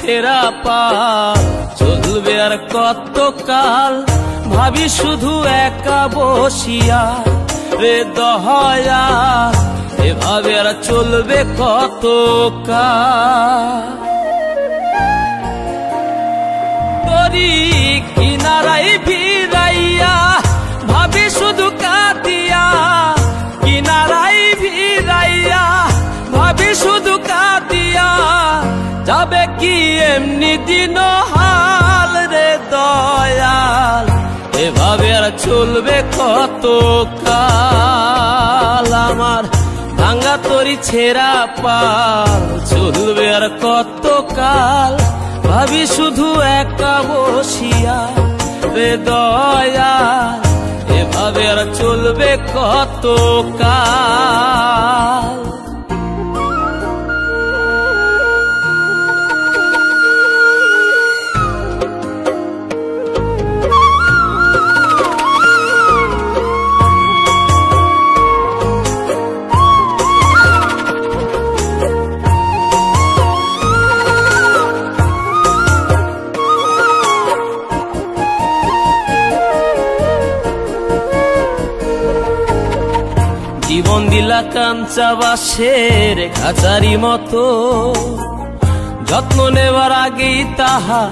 ছেঁড়া পাল চলবে আর কত কাল, ভাবি শুধু একা বসিয়া রে দয়া, এভাবে আর চলবে কত কাল। তরি কিনারাই ভিড়াইয়া ভাবি শুধু কাঁদিয়া, কিনারাই ভিড়াইয়া ভাবি শুধু কাঁদিয়া, যাবে কি এমনি দিন হাল রে দয়াল, এভাবে আর চলবে কত কাল। আমার ভাঙা তরি ছেঁড়া পাল চলবে আর কত কাল, ভাবি শুধু একা বসিয়া রে দয়াল, এভাবে আর চলবে কত কাল। জীবন দিলা কাঞ্চা বাঁশের খাঁচারি মতো, যত্ন নেবার আগেই তাহা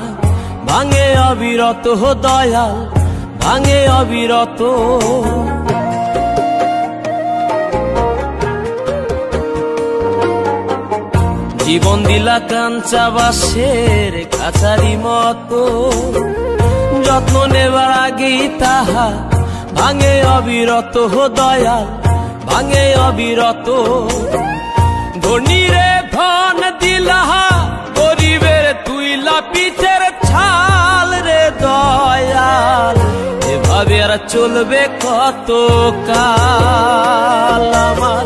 ভাঙে অবিরত দয়াল, ভাঙে অবিরত। জীবন দিলা কাঞ্চা বাঁশের খাঁচারি মতো, যত্ন নেবার আগেই তাহা ভাঙে অবিরত দয়াল, ভাঙে অবিরত। ধনীরে ধন দিলা গরিবের তুইলা পিঠের ছাল রে দয়াল, এভাবে আর চলবে কত কাল। আমার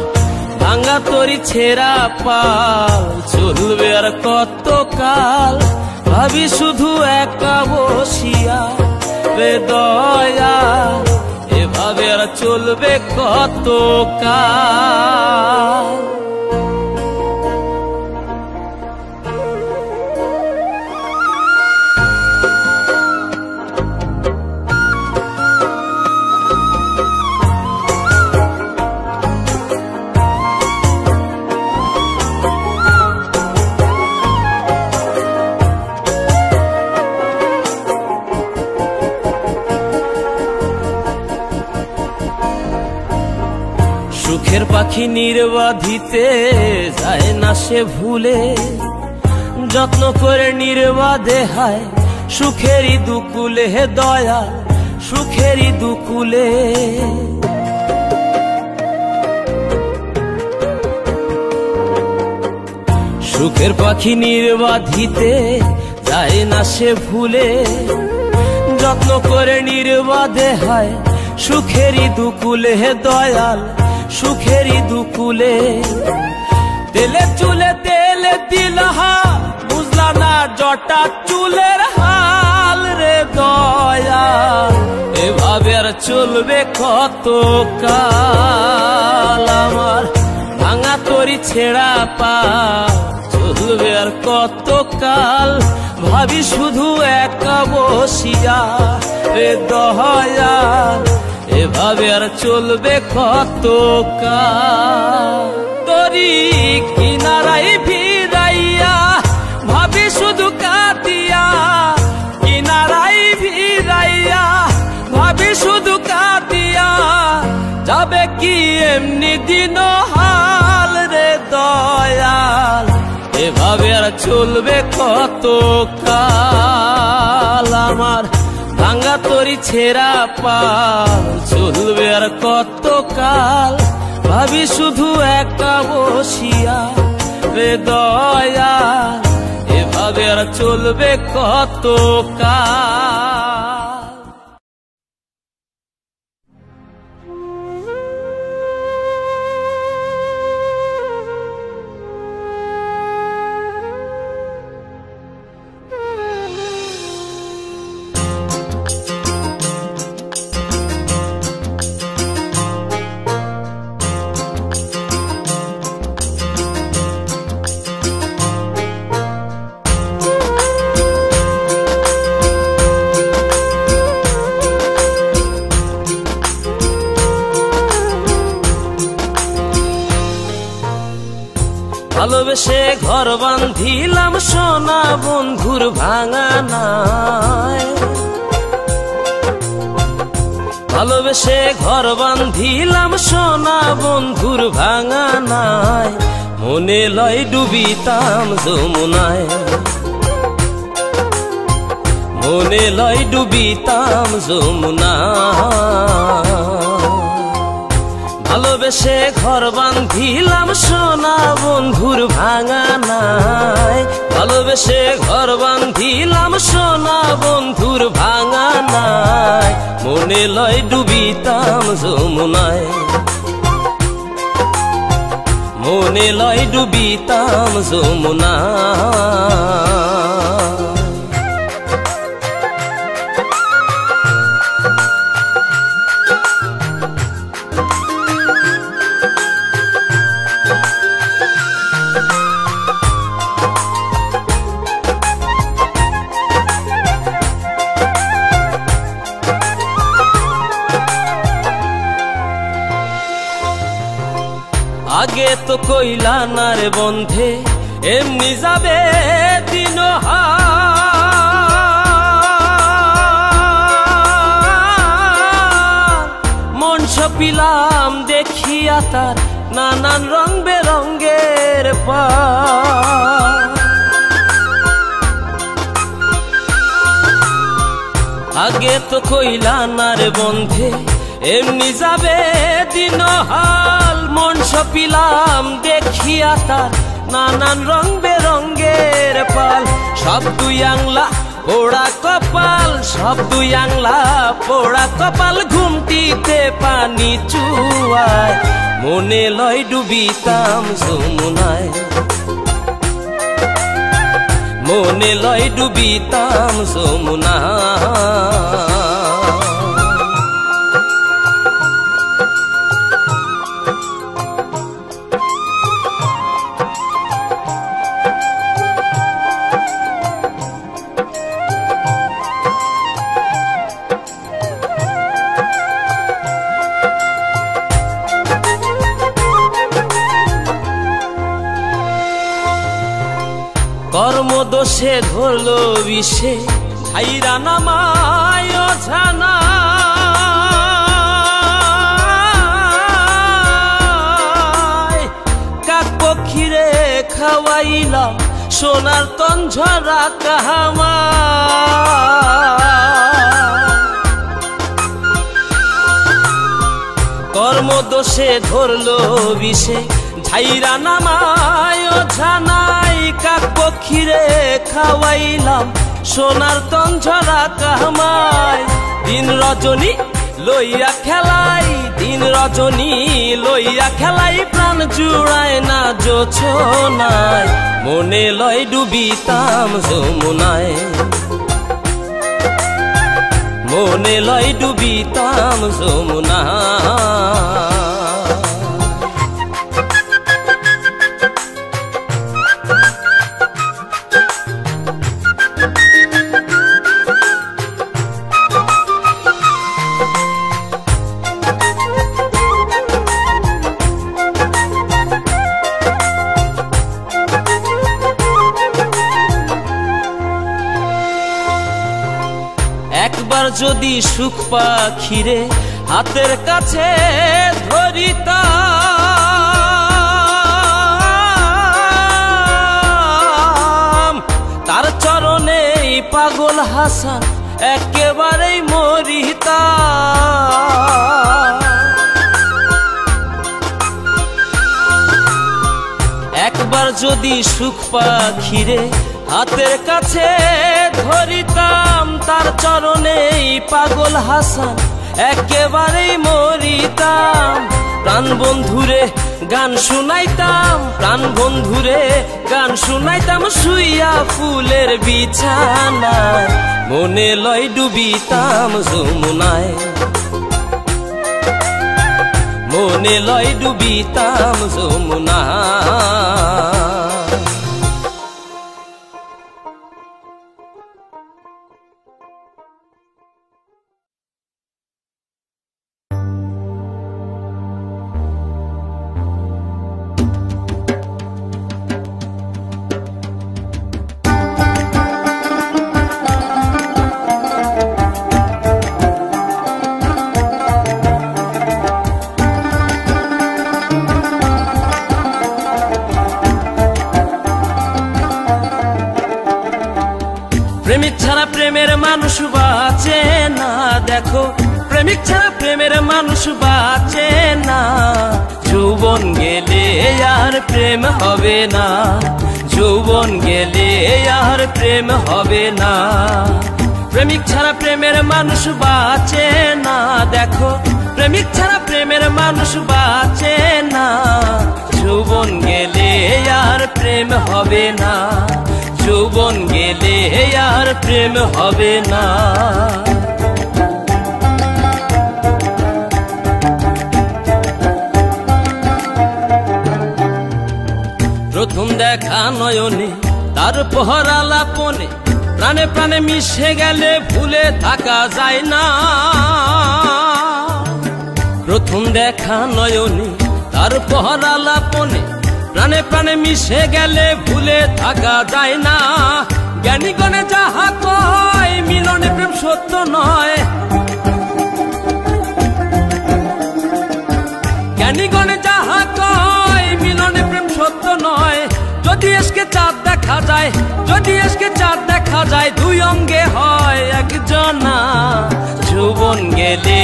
ভাঙা তরি ছেঁড়া পাল চলবে আর কত কাল, ভাবি শুধু একা বসিয়া রে দয়াল, এভাবে আর চলবে কত কাল। সুখের পাখি নির্বাধিতে যায় না সে ভুলে, যত্ন করে নির্বাধে হায় সুখেরই দুকুলে হে দয়া, সুখেরই দুকুলে। সুখের পাখি নির্বাধিতে যায় না সে ভুলে, যত্ন করে নির্বাধে হায় সুখেরই দুকুলে হে দয়াল, সুখেরই দুকুলে। তেলে চুলে তেলে দিলহা বুঝলা না জটা চুলের হাল রে দয়াল, এভাবে আর চলবে কত কাল। আমার ভাঙা তরি ছেঁড়া পাল চলবে আর কত কাল, ভাবি শুধু একা বসিয়া রে দয়াল, এভাবে আর চলবে কত কাল। তরি কিনারাই ভিড়াইয়া ভাবি শুধু কাঁদিয়া, কিনারাই ভিড়াইয়া ভাবি শুধু কাঁদিয়া, যাবে কি এমনি দিন হাল রে দয়াল, এভাবে আর চলবে কত কাল। আমার ভাঙা তরি ছেঁড়া পাল চলবে আর কত কাল, ভাবি শুধু একা বসিয়া রে দয়াল, এভাবে আর চলবে কত কাল। ভালোবেসে ঘর বাঁধিলাম সোনা বন্ধুর ভাঙানায়, ভালোবেসে ঘর বাঁধিলাম সোনা বন্ধুর ভাঙানায়, মনে লয় ডুবিতাম যমুনায়, মনে লয় ডুবিতাম যমুনায়। ভালোবেসে ঘর বাঁধিলাম সোনা বন্ধুর ভাঙানায়, ভালোবেসে ঘর বাঁধিলাম সোনা বন্ধুর ভাঙানায়, মনে লয় ডুবিতাম যমুনায়, মনে লয় ডুবিতাম যমুনায়। আগে তো কইলা না রে বন্ধে এমনি যাবে দিন, মন সপিলাম দেখিয়া তার নানান রং বেরঙ্গের পাল। আগে তো কইলা না রে বন্ধে এমনি যাবে দিন হাল, মন সপিলাম দেখিয়া তার নানান রং বেরঙ্গের পাল। সব দুই আংলা পোড়া কপাল, সব দুই আংলা পোড়া কপাল, ঘুমটিতে পানি চুয়ায়, মনে লয় ডুবিতাম যমুনায়, মনে লয় ডুবিতাম যমুনায়। কর্মদোষে ধরলো বিষে ধাইরা নামায় অজানা, কাক পক্ষীরে খাওয়াইলাম সোনার তঞ্ঝরা কাহামা। কর্মদোষে ধরলো বিষে ধাইরা নামায় অজানাই, কাক পক্ষীরে খাওয়াইলাম সোনার তঞ্ঝরা কামাই। দিন রজনী লইয়া খেলাই, দিন রজনী লইয়া খেলাই, প্রাণ জুড়ায় না জোছনায়, মনে লয় ডুবিতাম যমুনায়, মনে লয় ডুবিতাম যমুনায়। একবার যদি সুখ পাখিরে হাতের কাছে ধরিতাম, তার চরণে পাগল হাসান একেবারেই মরিতাম। একবার যদি সুখ পাখিরে হাতের কাছে ধরিতাম, তার চরণে পাগল হাসান একেবারেই মরিতাম। প্রাণ বন্ধুরে গান শুনাইতাম, প্রাণ বন্ধুরে গান শুনাইতাম, শুইয়া ফুলের বিছানায়, মনে লয় ডুবিতাম যমুনায়, মনে লয় ডুবিতাম যমুনায়। মানুষ বাঁচে না। দেখো প্রেমিক ছাড়া প্রেমের মানুষ বাঁচে না। যৌবন গেলে আর প্রেম হবে না, যৌবন গেলে আর প্রেম হবে না। প্রেমিক ছাড়া প্রেমের মানুষ বাঁচে না। দেখো প্রেমিক ছাড়া প্রেমের মানুষ বাঁচে না। যৌবন গেলে আর প্রেম হবে না, যৌবন গেলে আর প্রেম হবে না। প্রথম দেখা নয়নে তারপর আলাপনে প্রাণে প্রাণে মিশে গেলে ভুলে থাকা যায় না। প্রথম দেখা নয়নে তারপর আলাপনে প্রাণে প্রাণে মিশে গেলে ভুলে থাকা যায় না। জ্ঞানীগণে যাহা কয় মিলনে প্রেম সত্য নয়, জ্ঞানীগণে যাহা কয় মিলনে প্রেম সত্য নয়। যদি এসকে চাঁদ দেখা যায়, যদি এসকে চাঁদ দেখা যায়, দুই অঙ্গে হয় একজনা। যৌবন গেলে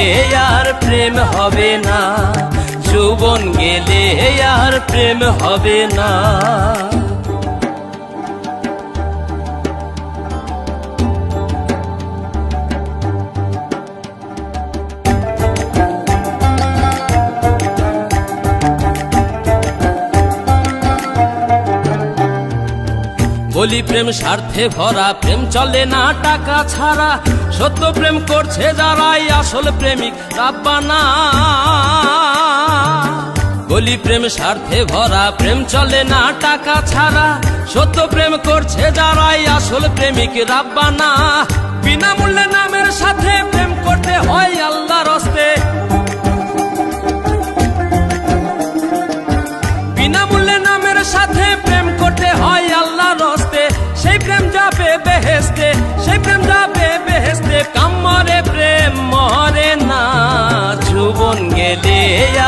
আর প্রেম হবে না, যৌবন গেলে আর প্রেম হবে না। বলি প্রেম স্বার্থে ভরা, প্রেম চলে না টাকা ছাড়া। সত্য প্রেম করছে যারাই আসল প্রেমিক রাব্বানা। বলি প্রেম স্বার্থে ভরা, প্রেম চলে না টাকা ছাড়া। সত্য প্রেম করছে যারাই আসল প্রেমিক রাব্বানা। বিনামূল্যে নামের সাথে প্রেম করতে হয় আল্লাহর হস্তে, বিনামূল্যে নামের সাথে প্রেম করতে হয় আল্লাহর হস্তে। সেই প্রেম যাবে বেহেশতে, সেই প্রেম যাবে বেহেশতে। কামরে প্রেম মরে না, যৌবন গেলে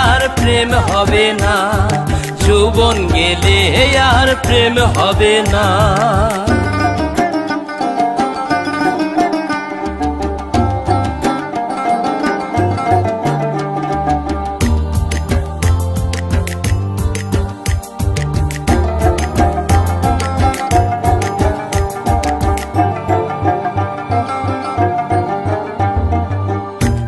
আর প্রেম হবে না, যৌবন গেলে আর প্রেম হবে না।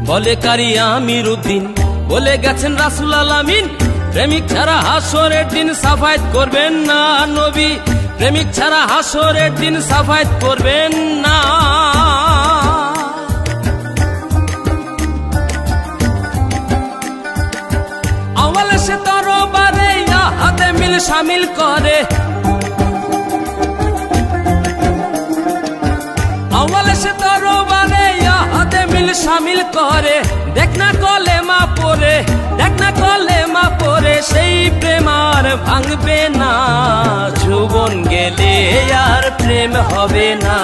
বলে কারি আমিরউদ্দিন, বলে গেছেন রাসূল আলামিন, প্রেমিক ছাড়া হাসরের দিন সাফায়াত করবেন না নবী, প্রেমিক ছাড়া হাসরের দিন সাফায়াত করবেন না। আওয়ালে সে তরবারে হাতে মিল শামিল করে, আওয়ালে সে তরবারে হাতে মিল শামিল করে। দেখ না কলেমা পড়ে, দেখ না কলেমা পড়ে, সেই প্রেম আর ভাঙবে না। যৌবন গেলে আর প্রেম হবে না,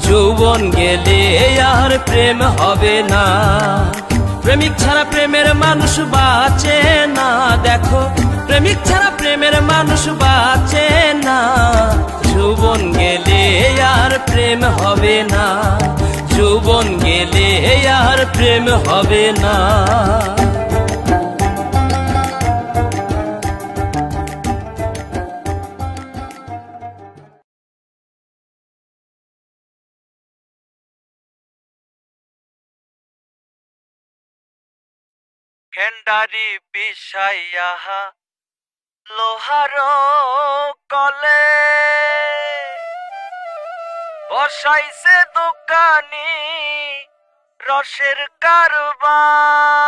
যৌবন গেলে আর প্রেম হবে না। প্রেমিক ছাড়া প্রেমের মানুষ বাঁচে না। দেখো প্রেমিক ছাড়া প্রেমের মানুষ বাঁচে না। যৌবন গেলে আর প্রেম হবে না, যৌবন গেলে আর প্রেম হবে না। খেন্ডারি বিষাইয়া লোহার কলে বসাইছে দোকানি রসের কারবার।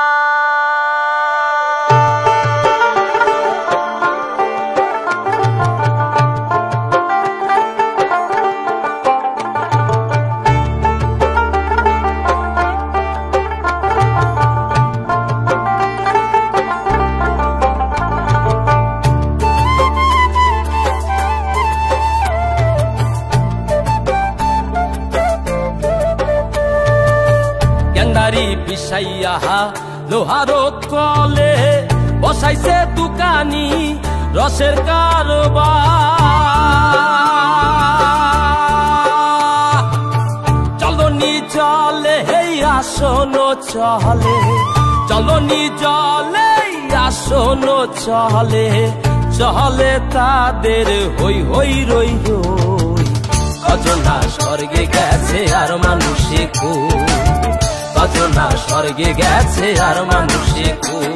বিষাইয়া লোহার কলে বসাইছে দোকানি রসের কারবার। চলনি আসনো চলে, চলনি জলে আসনো চলে, চলে তাদের হই হই রই রই। কজনা স্বর্গে গেছে আর মানুষে কই, কজনা স্বর্গে গেছে আর মানুষে কই।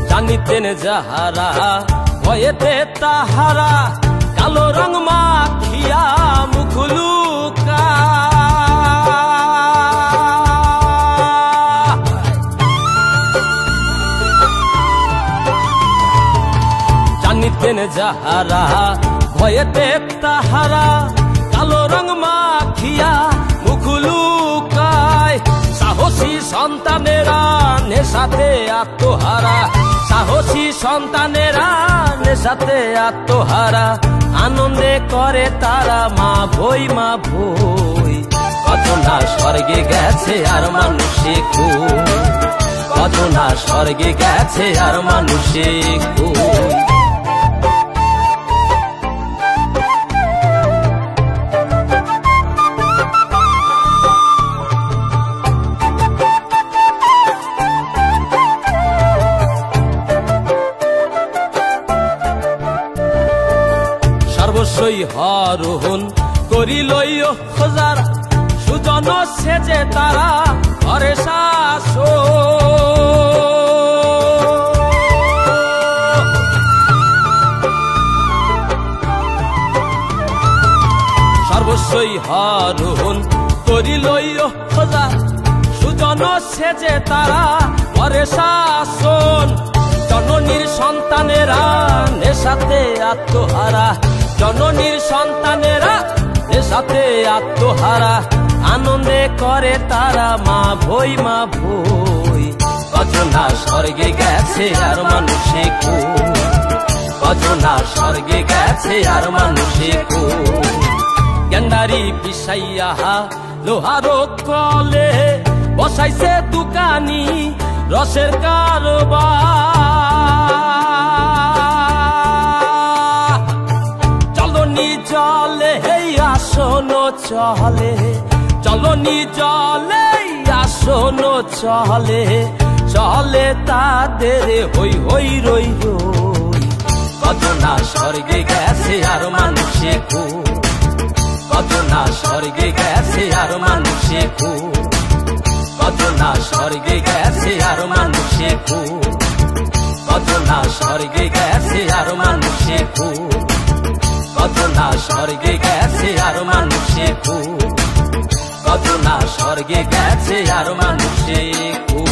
জানিতেন যাহারা ভয়েতে তাহারা, কালো রং মাখিয়া মুখ লুকায়। জানিতেন যাহারা ভয়েতে তাহারা, কালো রং মাখিয়া মুখ লুকায়। সাহসী সন্তানেরা নেশাতে আত্মহারা, সাহসী সন্তানেরা নেশাতে আত্মহারা, আনন্দে করে তারা মা ভই মা ভই। কজনা স্বর্গে গেছে আর মানুষে কই, কজনা স্বর্গে গেছে আর মানুষে কই। সর্বস্বই হরণ করিল খোঁজার, সুজন সেজে তারা ঘরে শাসন। সর্বস্বই হরণ করিল খোঁজার, সুজন সেজে তারা ঘরে শাসন। জননীর সন্তানেরা নেশাতে আত্মহারা, জননীর সন্তানেরা নেশাতে আত্মহারা, আনন্দে করে তারা মা ভই মা ভই। কজনা স্বর্গে গেছে আর মানুষে কই, কজনা স্বর্গে গেছে আর মানুষে কই। গেন্ডারি পিসাইয়া লোহারো কলে, বসাইছে দোকানি রসের কারবার। চলনি জলে আসনো চলে, চলনি জলে আসনো চলে, চলে তাদের হই হই রই রই। কজনা স্বর্গে গেছে আর মানুষে কই, কজনা স্বর্গে গেছে আর মানুষে কই, কজনা স্বর্গে গেছে আর মানুষে কই, কজনা স্বর্গে গেছে আর মানুষে কই, কজনা স্বর্গে গেছে আর মানুষে কই, কজনা স্বর্গে গেছে আর মানুষে কই।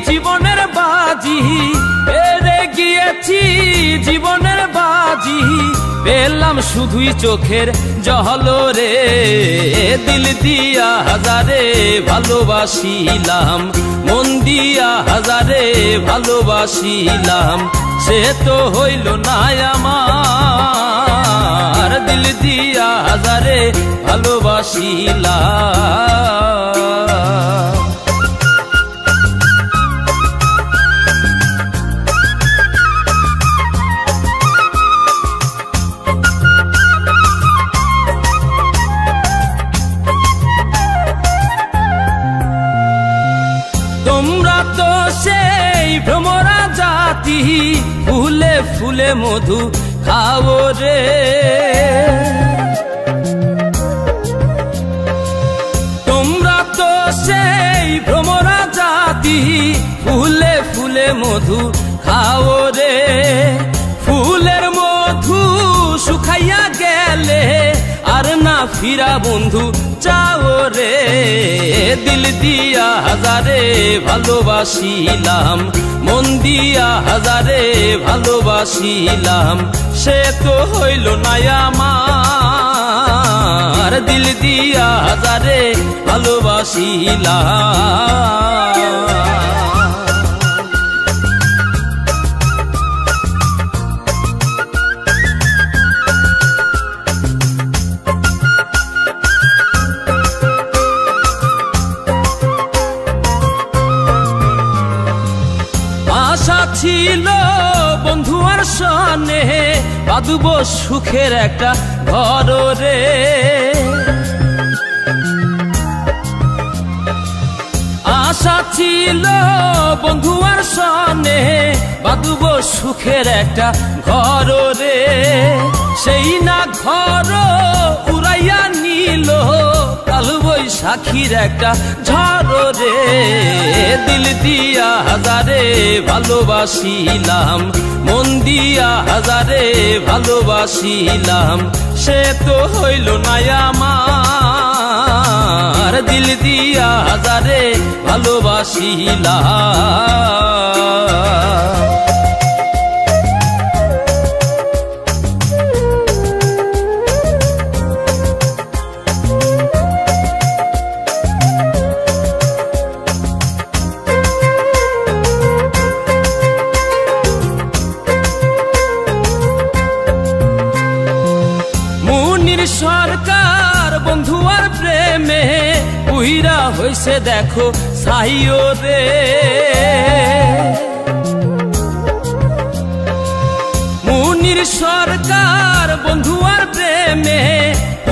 জীবনের বাজি হেরে গিয়েছি, জীবনের বাজি পেলাম শুধুই চোখের জহলো রে। দিল দিয়া হাজারে ভালোবাসিলাম, মন দিয়া হাজারে ভালোবাসিলাম, সে তো হইল না আমার। দিল দিয়া হাজারে ভালোবাসিলাম। তোমরা তো সেই ভ্রমরা জাতি, ফুলে ফুলে মধু খাও রে। তোমরা তো সেই ভ্রমরা জাতি, ফুলে ফুলে মধু খাও রে। শুকাইয়া গেলে আর না ফিরা বন্ধু চাও রে। দিল দিয়া হাজারে ভালোবাসিলাম, মন দিয়া হাজারে ভালোবাসিলাম, সে তো হইল না আমার। দিল দিয়া হাজারে ভালোবাসিলাম। আশা ছিল বন্ধু আর সনে বাঁধব সুখের একটা ঘর রে। আশা ছিল বন্ধু আর সনে বাঁধব সুখের একটা ঘর রে। সেই না ঘর উড়াইয়া নিল কাল বৈশাখীর একটা ঝড় রে। দিল দিয়া হাজারে ভালোবাসিলাম, মন দিয়া হাজারে ভালোবাসিলাম, সে তো হইল না আমার। দিল দিয়া হাজারে ভালোবাসিলাম। সরকার বন্ধু আর প্রেমে উইরা হইছে দেখো সাইও রে। মুনির সরকার বন্ধু আর প্রেমে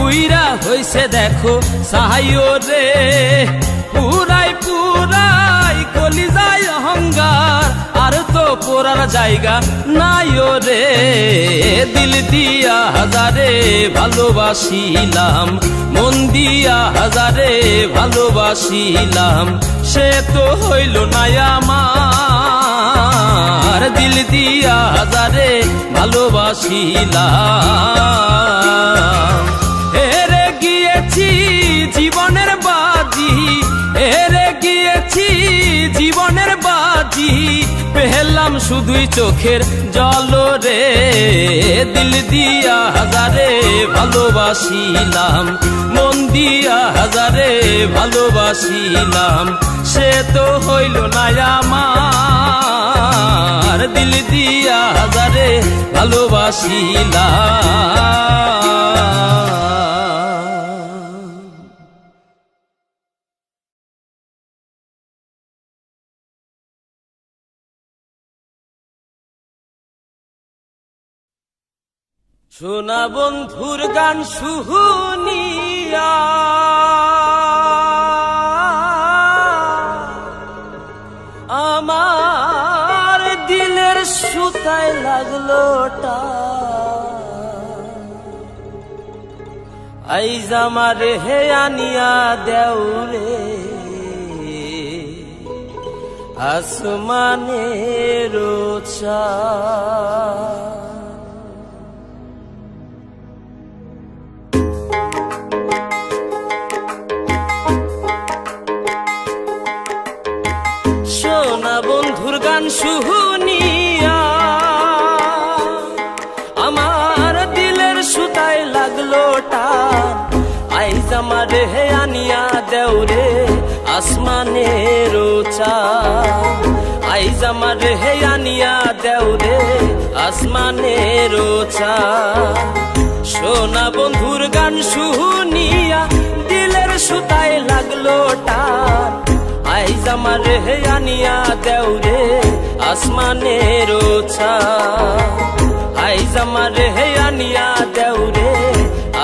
উইরা হইছে দেখো সাইও রে। পুরাই পুরাই কলিজায় অহংকার আর তো পোড়ার জায়গা নাইও রে। দিল দিয়া হাজারে ভালোবাসিলাম, মন দিয়া হাজারে ভালোবাসিলাম, সে তো হইল না আমার। দিল দিয়া হাজারে ভালোবাসিলাম। হেরে গিয়েছি জীবনের বাজি, হেরে গিয়েছি জীবনের বাজি, পেলাম শুধুই চোখের জল রে। দিল দিয়া হাজারে ভালোবাসিলাম, মন দিয়া হাজারে ভালোবাসিলাম, সে তো হইল না আমার। দিল দিয়া হাজারে ভালোবাসিলাম। সোনা বন্ধুর গান শুনিয়া আমার দিলের সুতায় লাগলো আইজ আমার হে আনিয়া দেউরে আসমানের চাঁদ। সোনা বন্ধুর গান শুনিয়া আমার দিলের সুতায় লাগলো টান, আইজ আমার হে আনিয়া দেউরে আসমানের চাঁদ। আইজ আমার হে আনিয়া দেউরে আসমানের চাঁদ। সোনা বন্ধুর গান শুনিয়া দিলের সুতায় লাগলো টান, আইজ আমার হে আনিয়া দেউরে আসমানের চাঁদ। আইজ আমার হে আনিয়া দেউরে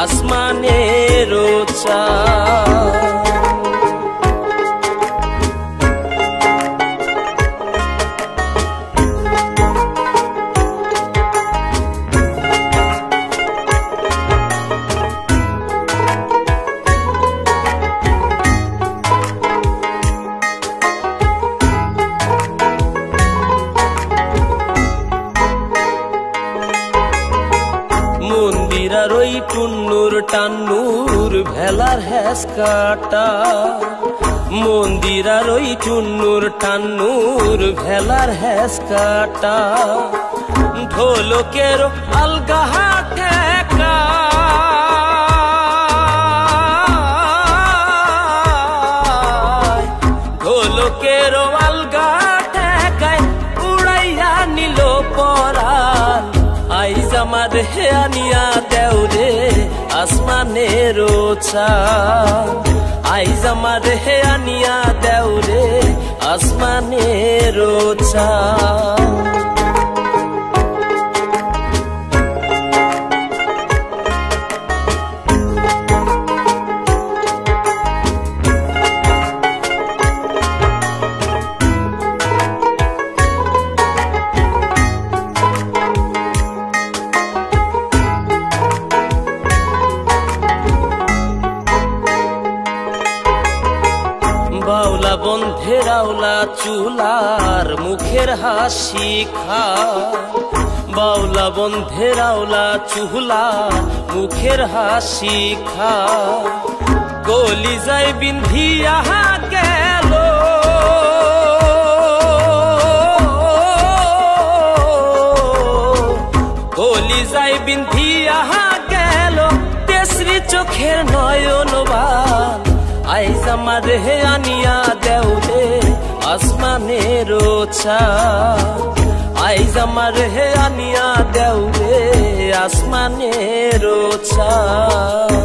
আসমানের চাঁদ। মন্দির আর ওই টুন্নুর টান্নুর ভেলার হ্যাস কাটা মন্দির আর ওই টুন্নুর টান্নুর ভেলার হ্যাস কাটা ঢোলকের আলগা ঠেকা ঢোলকের আলগা ঠেকায় উড়াইয়া নিল পরাণ আইজ আমার হে আনিয়া দেও রে আসমানের চাঁদ আইজ আমার হে আনিয়া দেও রে আসমানের চাঁদ বাউলা বন্ধের আওলা চুলার মুখের হাসি খা বাউলা বন্ধের আওলা চুলার মুখের হাসি খা গলি যাই বিন্ধিয়া গেল গলি যাই বিন্ধিয়া গেল তেসরি চোখের নয়নবান আইজ আমার হে আনিয়া দেও রে আসমানের চাঁদ আইজ আমার হে আনিয়া দেও রে আসমানের চাঁদ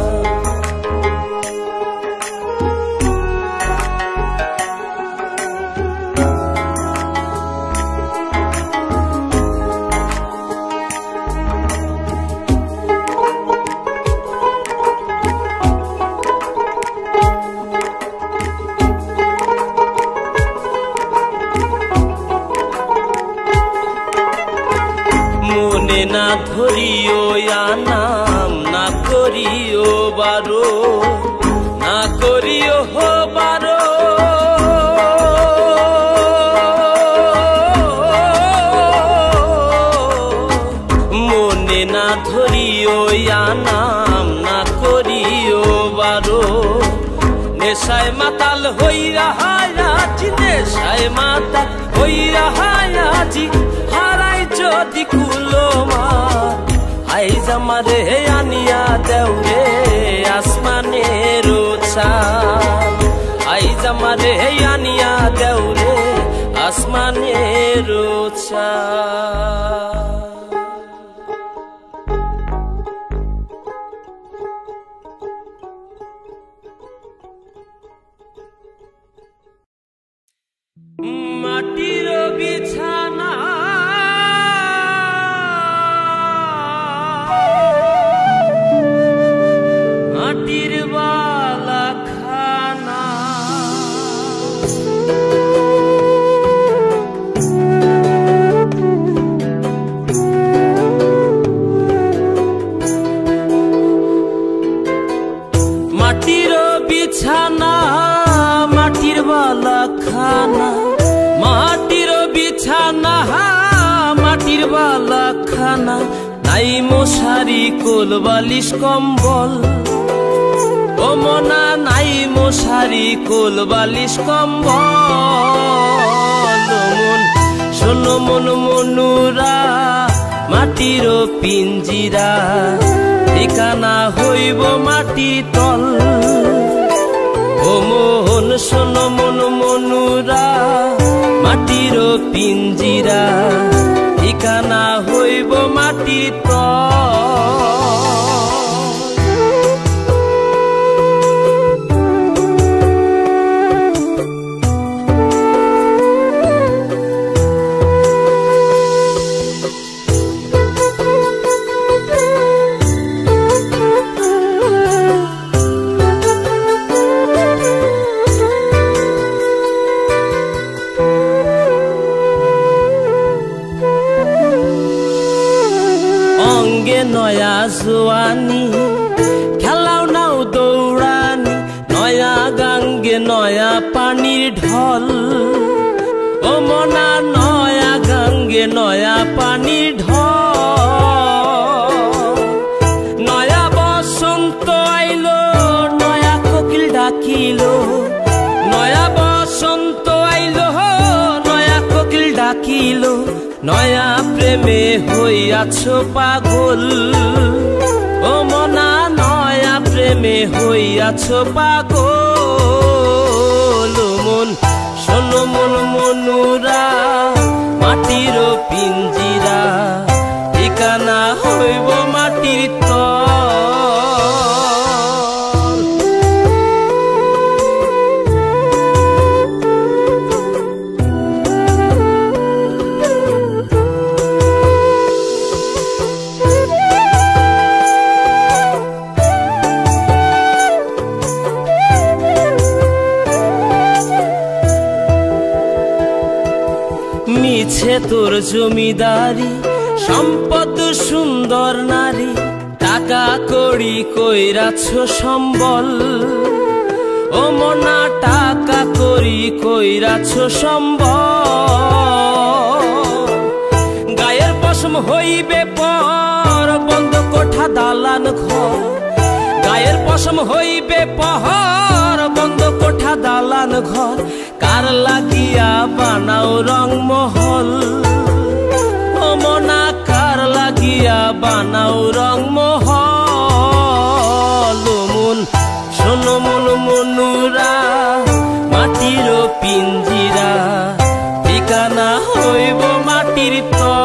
মনে না ধরিও নাম না করিও বারো না করিও হো বারো মনে না ধরিও নাম না করিও বারো নেশায় মাতাল হইয়া হায়াজি নেশায় মাতাল হইয়া হায়াজি হারাই যদি কুলোমা আইজ আমার হে আনিয়া দেও রে আসমানের চাঁদ আইজ আমার হে আনিয়া দেও রে আসমানের চাঁদ মাটির বিছানা মাটির বালা খানা মাটির বিছানা মাটির বালা খানা মাটির বিছানা মাটির বালা খানা নাই মশারি কোল বালিশ কম্বল ও মনা নাই মশারি কোল বালিশ কম্বল মন শোনো মন মনুরা মাটির পিঞ্জিরা ঠিকানা হইব মাটি তল ও মন শোনো মন মনুরা মাটির পিঞ্জিরা ঠিকানা হইব মাটি নয়া জোয়ানি খেলাও নাও দৌড়ানি নয়া গাঙ্গে নয়া পানির ঢল ও মনা নয়া গাঙ্গে নয়া পানির ঢল ডাকিল, নয়া বসন্ত আইল, নয়া কোকিল ডাকিল, নয়া প্রেমে হইয়াছ পাগল। ও মনা নয়া প্রেমে হইয়াছ পাগল। মন শোনো মন মনুরা মাটির পিঞ্জিরা, ঠিকানা হইব মাটির তল। মিছে তোর জমিদারি, সম্পদ সুন্দর নারী, টাকা কড়ি কইরাছ সম্বল। ও মনা টাকা কড়ি কইরাছ সম্বল। গায়ের পশম হইবে পর, বন্ধ কোঠা দালান ঘর। গায়ের পশম হইবে পহর, বন্ধ কোঠা দালান ঘর। কার লাগিয়া বানাও রংমহল, ও মনা কার লাগিয়া বানাও রংমহল। মন শোনো মন মনুরা মাটির পিঞ্জিরা, ঠিকানা হইব মাটির তল।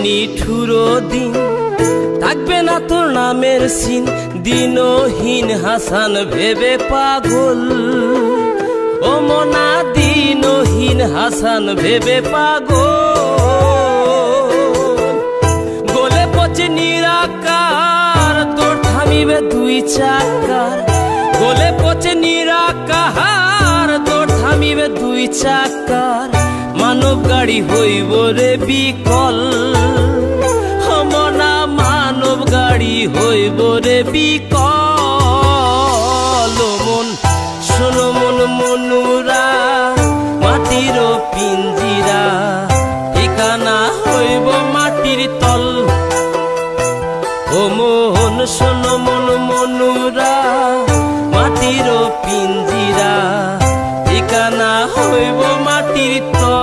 নিঠুরো দিন থাকবে না তোর নামের সিন, দিনহীন হাসান ভেবে পাগল। ও মনা দিনহীন হাসান ভেবে পাগল। গোলে পচে নিরাকার তোর থামিবে দুই চাকার। গোলে পচে নিরাকার তোর থামিবে দুই চাকার। মানব গাড়ি হইব রে বিকল, মনা মানব গাড়ি হইব রে বিকল। মন শোনো মন মনুরা মাটির পিঞ্জিরা, ঠিকানা হইব মাটির তল। ও মন শোনো মন মনুরা মাটির পিঞ্জিরা, ঠিকানা হইব মাটির তল।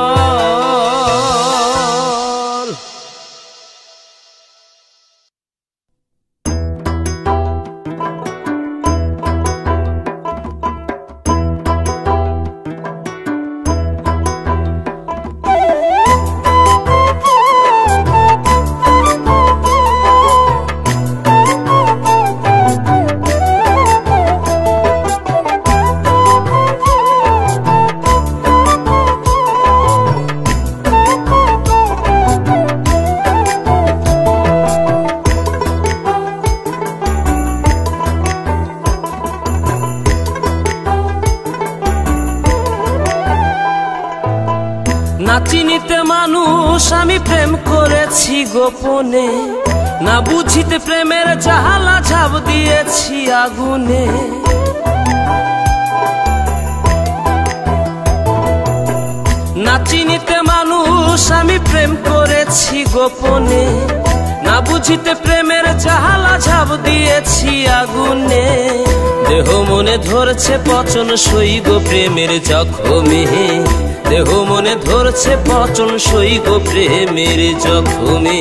না চিনিতে মানুষ আমি প্রেম করেছি গোপনে, না বুঝিতে প্রেমের জাহালা ঝাঁপ দিয়েছি আগুনে। না চিনিতে মানুষ আমি প্রেম করেছি গোপনে, না বুঝিতে প্রেমের জাহালা ঝাঁপ দিয়েছি আগুনে। দেহ মনে ধরছে পচন সই গো প্রেমের জখমে, দেহ মনে ধরছে পচন সই গো প্রেমের জখমে।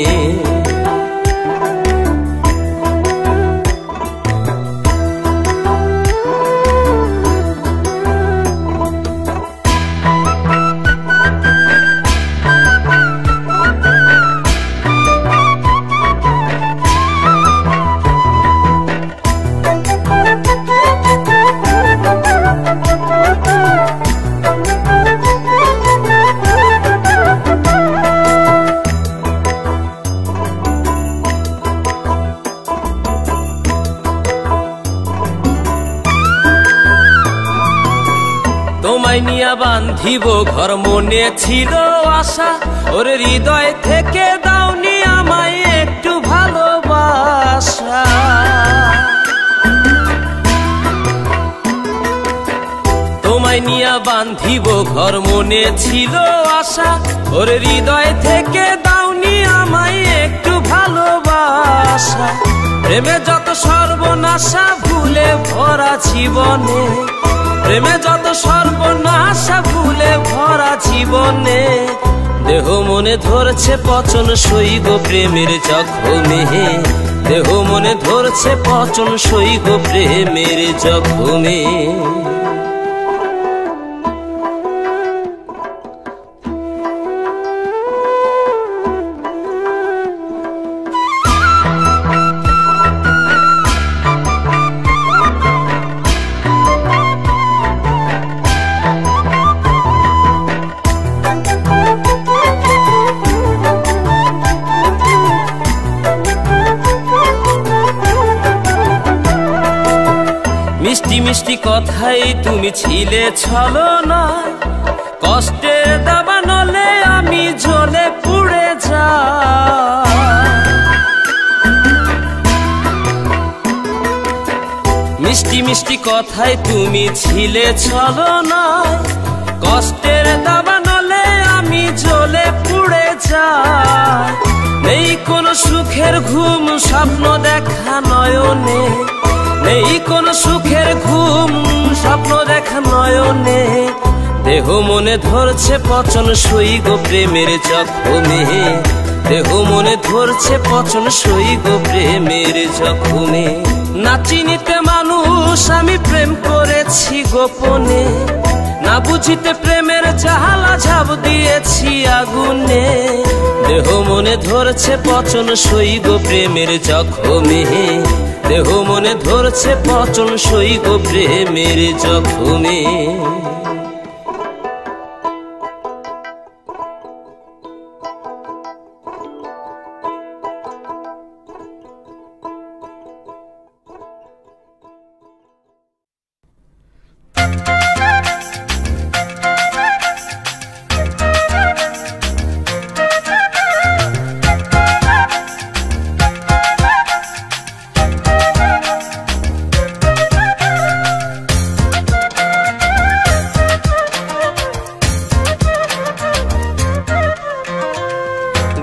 তোমায় নিয়া বান্ধিব ঘর মনে ছিল আশা, ওরে হৃদয় থেকে দাওনি আমায় একটু ভালোবাসা। তোমায় নিয়া বান্ধিব ঘর মনে ছিল আশা, ওরে হৃদয় থেকে দাওনি আমায় একটু ভালোবাসা। প্রেমে যত সর্বনাশা ভুলে ভরা জীবনে, প্রেমে যত সর্বনাশা ভুলে ভরা জীবনে, দেহ মনে ধরছে পচন সই গো প্রেমের জখমে, দেহ মনে ধরছে পচন সই গো প্রেমের জখমে। মিষ্টি মিষ্টি কথাই তুমি ছিলে ছলনা, কষ্টের দাবানলে আমি জ্বলে পুড়ে যাই। মিষ্টি মিষ্টি কথাই তুমি ছিলে ছলনা, কষ্টের দাবানলে আমি জ্বলে পুড়ে যাই। নেই কোনো সুখের ঘুম স্বপ্ন দেখা নয়নে, নেই কোনো সুখের ঘুম স্বপ্ন দেখা নয়নে, দেহ মনে ধরছে পচন সই গো প্রেমের জখমে, দেহ মনে ধরছে পচন সই গো প্রেমের জখমে। না চিনিতে মানুষ আমি প্রেম করেছি গোপনে, না বুঝিতে প্রেমের জ্বালা ঝাঁপ দিয়েছি আগুনে, দেহ মনে ধরছে পচন সই গো প্রেমের জখমে, দেহ মনে ধরছে পচন সই গো প্রেমের জখমে।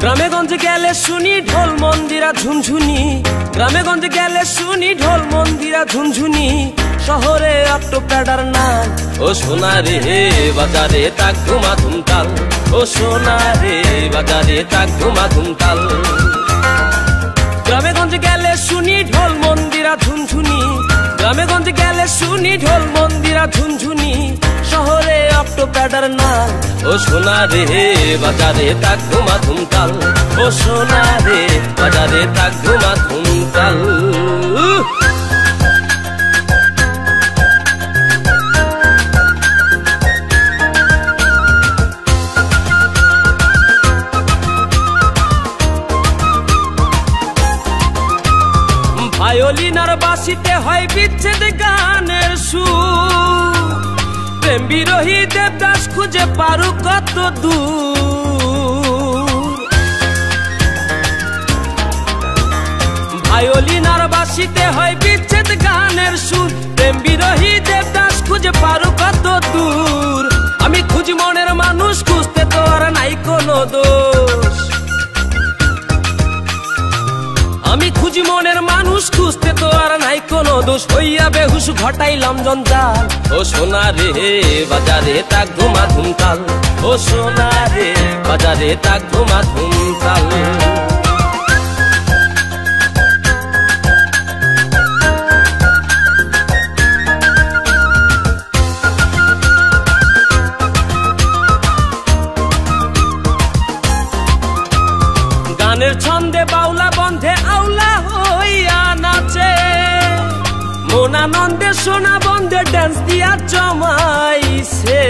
গ্রামে গঞ্জে গেলে শুনি ঢোল মন্দিরা ঝুনঝুনি, গ্রামে গঞ্জে গেলে শুনি ঢোল মন্দিরা ঝুনঝুনি, শহরে অটো প্যাডার নাচ, ও সোনা রে বাজারে তাক ধুমা ধুমতাল, ও সোনা রে বাজারে তাক ধুমা ধুমতাল। গ্রামে গঞ্জে গেলে শুনি ঢোল মন্দিরা ঝুনঝুনি, গ্রামে গঞ্জে গেলে শুনি ঢোল মন্দিরা ঝুনঝুনি, শহরে অটো প্যাডার নাচ, ও সোনা রে বাজারে তাক ধুমা ধুমতাল, ও সোনা রে বাজারে তাক ধুমা ধুমতাল। ভায়োলিন আর বাঁশিতে হয় বিচ্ছেদ গানের সুর, প্রেম বিরোহী দেবদাস খুঁজে পারু কত দূর। ভায়োলিন আর বাঁশিতে হয় বিচ্ছেদ গানের সুর, প্রেম বিরোহী দেবদাস খুঁজে পারু কত দূর। আমি খুঁজি মনের মানুষ, খুঁজতে তো আর নাই কোনো দোষ, আমি খুঁজি মনের মানুষ, খুঁজতে তো আর নাই কোনো দোষ। হইয়া বেহুশ ঘটাইলাম জঞ্জাল, ও সোনা রে বাজারে তাক ধুমা ধুমতাল, ও সোনা রে বাজারে তাক ধুমা ধুমতাল। গানের ছন্দে বাউলা বন্ধে আউলা হইয়া নাচে, মন আনন্দে সোনা বন্ধে ডান্স দিয়া জমাইছে।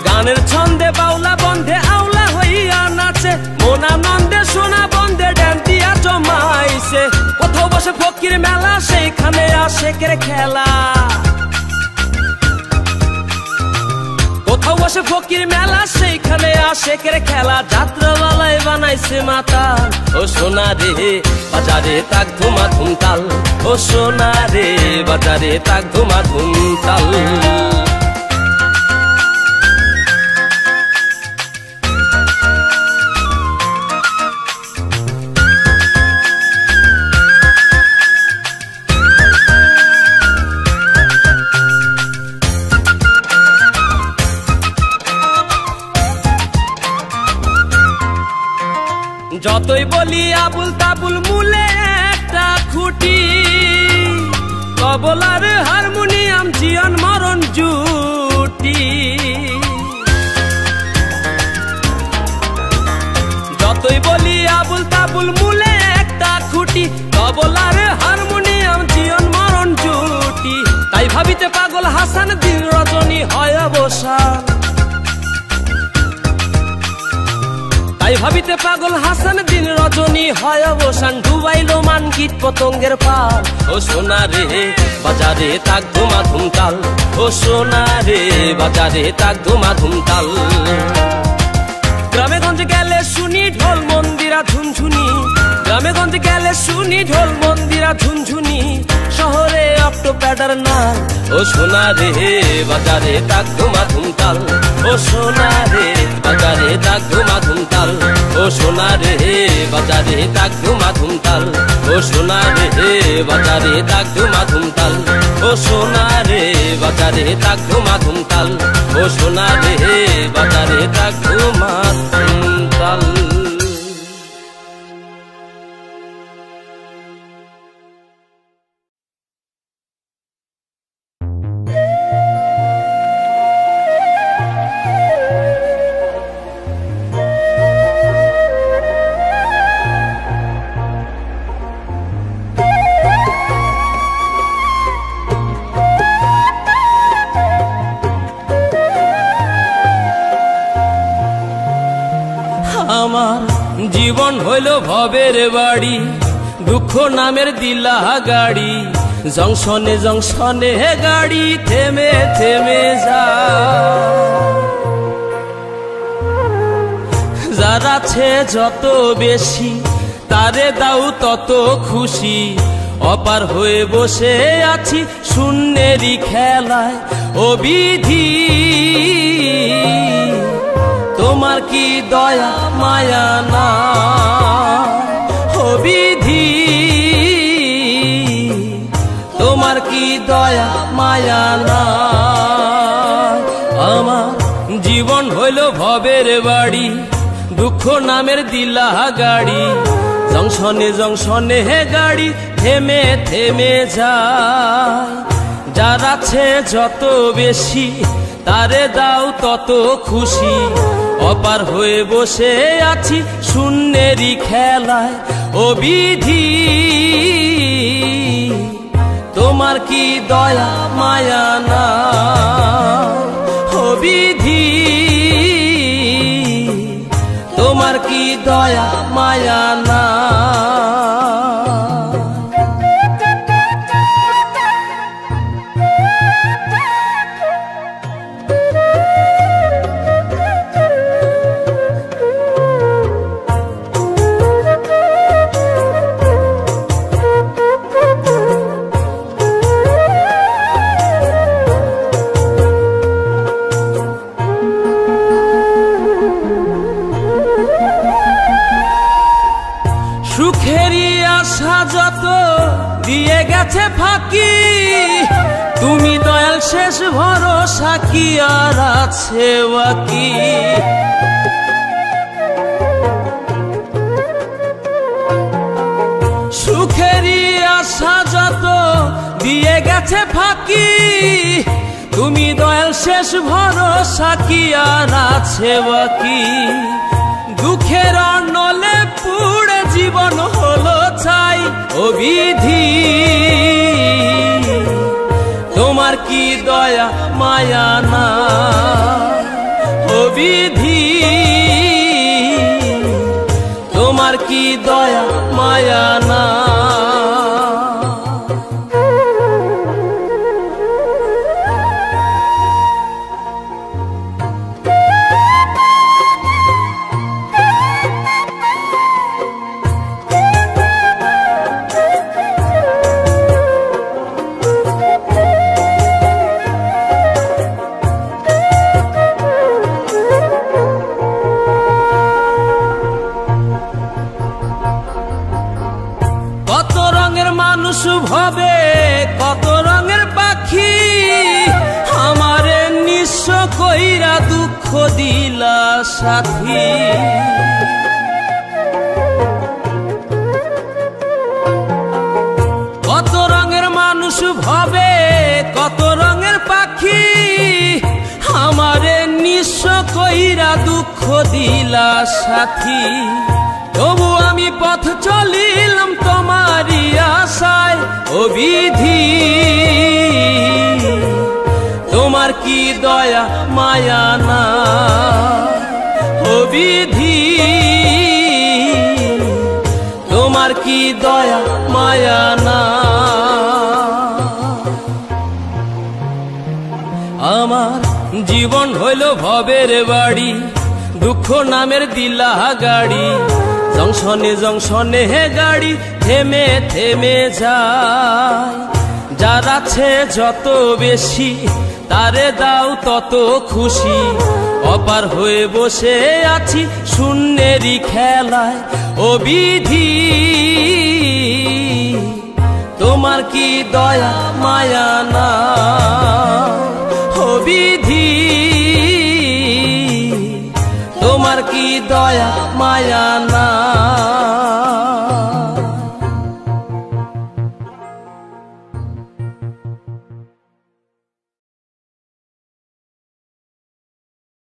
গানের ছন্দে বাউলা বন্ধে আউলা হইয়া নাচে, মন আনন্দে সোনা বন্ধে ডান্স দিয়া জমাইছে। কোথাও বসে ফকির মেলা, সেইখানে আশেকের রঙের খেলা। কোথাও বসে ফকির মেলা, সেইখানে আশেকের খেলা। যাত্রাওয়ালায় বানাইছে মাতাল, ও সোনা রে বাজারে তাক ধুমা ধুমতাল, ও সোনা রে বাজারে তাক ধুমা ধুমতাল। যতই বলি আবুল তাবুল মূলে একটা খুঁটি, তবলার হারমোনিয়াম জীবন মরণ জুটি। যতই বলি আবুল তাবুল মূলে একটা খুঁটি, তবলার হারমোনিয়াম জীবন মরণ জুটি। তাই ভাবিতে পাগল হাসান দিন রজনী হয় অবসান, তাই ভাবিতে পাগল হাসান দিন রজনী হয় অবসান। ডুবাইলো মান কীট পতঙ্গের পাল, ও সোনা রে বাজারে তাক ধুমা ধুমতাল, ও সোনা রে বাজারে তাক ধুমা ধুমতাল। গ্রামে গঞ্জে গেলে শুনি ঢোল মন্দিরা ঝুনঝুনি, গ্রামে গঞ্জে গেলে শুনি ঢোল মন্দিরা ঝুনঝুনি। শহরে অক্টো প্যাডার নাল, ও সোনা রে বাজারে তাক ধুমা ধুমতাল, ও সোনা রে বাজারে তাক ধুমা ধুমতাল, ও সোনা রে বাজারে তাক ধুমা ধুমতাল, ও সোনা রে বাজারে তাক ধুমা ধুমতাল, ও সোনা রে বাজারে তাক ধুমা ধুমতাল, ও সোনা রে বাজারে তাক ধুমা ধুমতাল। আমার জীবন হইল ভবের বাড়ি, দুঃখ নামের দিলা গাড়ি। জংশনে জংশনে গাড়ি থেমে থেমে যায়, যার আছে যত বেশি তারে দাও তত খুশি। অপার হয়ে বসে আছি শূন্যেরই খেলায়, ও বিধি তোমার কি দয়া মায়া না, ও বিধি তোমার কি দয়া মায়া না। আমার জীবন হইল ভবের বাড়ি, দুঃখ নামের দিলা গাড়ি। জংশনে জংশনে গাড়ি থেমে থেমে যায়, যার আছে যত বেশি তারে দাও তত খুশি। অপার হয়ে বসে আছি শূন্যেরই খেলায়, ও বিধি তোমার কি দয়া মায়া না, ও বিধি তোমার কি দয়া মায়া না। সুখেরই আশা যত দিয়ে গেছে ফাঁকি, তুমি দয়াল শেষ ভরসা কি আর আছে বাকি। সুখেরই আশা যত দিয়ে গেছে ফাঁকি, তুমি দয়াল শেষ ভরসা কি আর আছে বাকি। দুঃখের অনলে পুড়ে জীবন হলো ছাই, ও বিধি তোমার কি দয়া মায়া না, ও বিধি তোমার কি দয়া মায়া না। মানুষ ভবে কত রঙের পাখি, আমারে নিঃস্ব কইরা দুঃখ দিলা সাথী। কত রঙের মানুষ ভবে কত রঙের পাখি, আমারে নিঃস্ব কইরা দুঃখ দিলা সাথী। তবু আমি পথ চলিলাম তোমারই আশায়, ও বিধি তোমার কি দয়া মায়া না, ও বিধি তোমার কি দয়া মায়া না। আমার জীবন হইল ভবের বাড়ি, দুঃখ নামের দিলা গাড়ি, জংশনে জংশনে হে গাড়ি থেমে থেমে যায়। যার আছে যত বেশি তারে দাও তত খুশি, অপার হয়ে বসে আছি শূন্যেরই খেলায়, ও বিধি তোমার কি দয়া মায়া না, ও বিধি তোমার কি দয়া মায়া না।